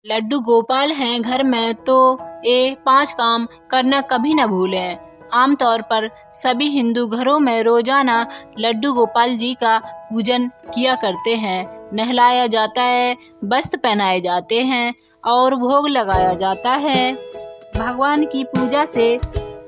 लड्डू गोपाल हैं घर में तो ये 5 काम करना कभी न भूलें। आमतौर पर सभी हिंदू घरों में रोजाना लड्डू गोपाल जी का पूजन किया करते हैं। नहलाया जाता है, वस्त्र पहनाए जाते हैं और भोग लगाया जाता है। भगवान की पूजा से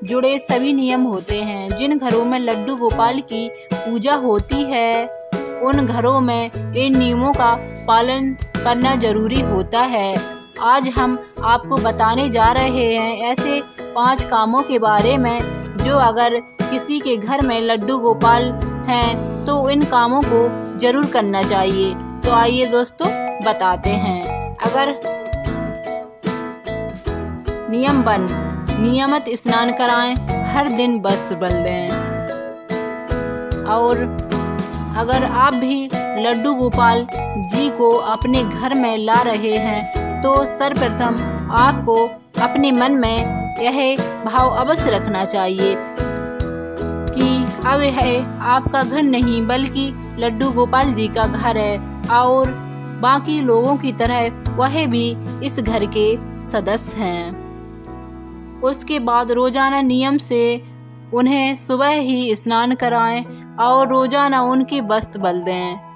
जुड़े सभी नियम होते हैं। जिन घरों में लड्डू गोपाल की पूजा होती है उन घरों में इन नियमों का पालन करना जरूरी होता है। आज हम आपको बताने जा रहे हैं ऐसे 5 कामों के बारे में जो अगर किसी के घर में लड्डू गोपाल हैं तो इन कामों को जरूर करना चाहिए। तो आइए दोस्तों बताते हैं। अगर नियम 1, नियमित स्नान कराएं, हर दिन वस्त्र बदलें। और अगर आप भी लड्डू गोपाल जी को अपने घर में ला रहे हैं तो सर्वप्रथम आपको अपने मन में यह भाव अवश्य रखना चाहिए कि अब यह आपका घर नहीं बल्कि लड्डू गोपाल जी का घर है और बाकी लोगों की तरह वह भी इस घर के सदस्य हैं। उसके बाद रोजाना नियम से उन्हें सुबह ही स्नान कराएं और रोजाना उनके वस्त्र बदलें।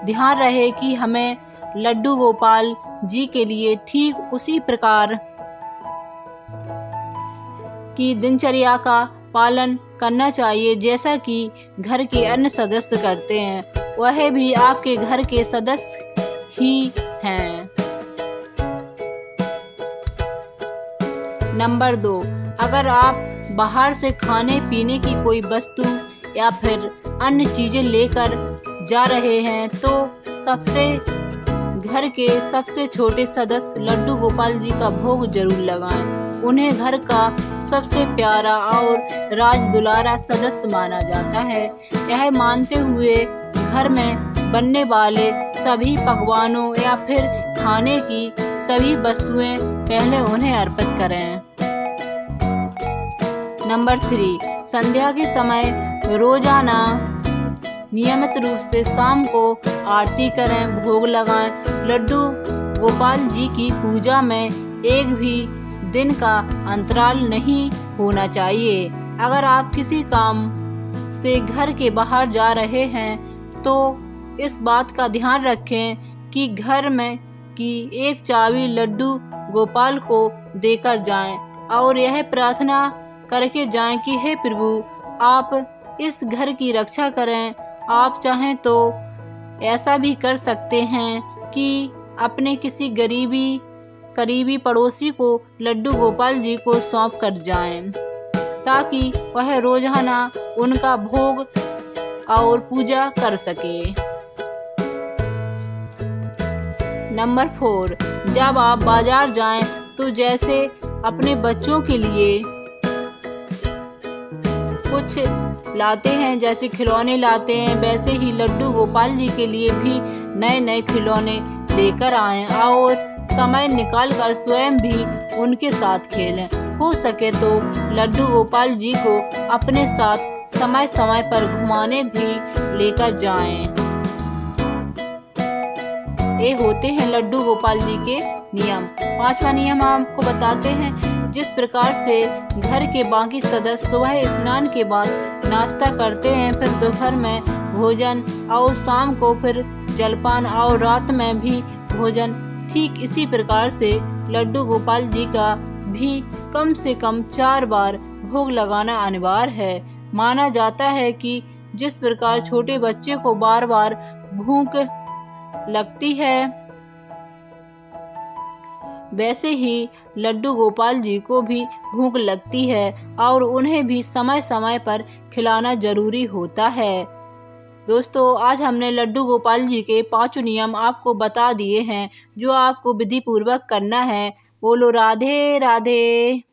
ध्यान रहे कि हमें लड्डू गोपाल जी के लिए ठीक उसी प्रकार की दिनचर्या का पालन करना चाहिए जैसा कि घर के अन्य सदस्य करते हैं। वह भी आपके घर के सदस्य ही हैं। नंबर 2, अगर आप बाहर से खाने पीने की कोई वस्तु या फिर अन्य चीजें लेकर जा रहे हैं तो घर के सबसे छोटे सदस्य लड्डू गोपाल जी का भोग जरूर लगाएं। उन्हें घर का सबसे प्यारा और राज दुलारा सदस्य माना जाता है। यह मानते हुए घर में बनने वाले सभी पकवानों या फिर खाने की सभी वस्तुएं पहले उन्हें अर्पित करें। नंबर 3, संध्या के समय रोजाना नियमित रूप से शाम को आरती करें, भोग लगाएं। लड्डू गोपाल जी की पूजा में एक भी दिन का अंतराल नहीं होना चाहिए। अगर आप किसी काम से घर के बाहर जा रहे हैं तो इस बात का ध्यान रखें कि घर में की एक चाबी लड्डू गोपाल को देकर जाएं और यह प्रार्थना करके जाएं कि हे प्रभु आप इस घर की रक्षा करें। आप चाहें तो ऐसा भी कर सकते हैं कि अपने किसी करीबी पड़ोसी को लड्डू गोपाल जी को सौंप कर जाएं ताकि वह रोजाना उनका भोग और पूजा कर सके। नंबर 4, जब आप बाजार जाएं तो जैसे अपने बच्चों के लिए कुछ लाते हैं, जैसे खिलौने लाते हैं, वैसे ही लड्डू गोपाल जी के लिए भी नए नए खिलौने लेकर आएं और समय निकालकर स्वयं भी उनके साथ खेलें। हो सके तो लड्डू गोपाल जी को अपने साथ समय समय पर घुमाने भी लेकर जाएं। ये होते हैं लड्डू गोपाल जी के नियम। 5वां नियम आपको बताते हैं। जिस प्रकार से घर के बाकी सदस्य सुबह स्नान के बाद नाश्ता करते हैं, फिर दोपहर में भोजन और शाम को फिर जलपान और रात में भी भोजन, ठीक इसी प्रकार से लड्डू गोपाल जी का भी कम से कम 4 बार भोग लगाना अनिवार्य है। माना जाता है कि जिस प्रकार छोटे बच्चे को बार बार भूख लगती है वैसे ही लड्डू गोपाल जी को भी भूख लगती है और उन्हें भी समय समय पर खिलाना जरूरी होता है। दोस्तों, आज हमने लड्डू गोपाल जी के 5 नियम आपको बता दिए हैं जो आपको विधि पूर्वक करना है। बोलो राधे राधे।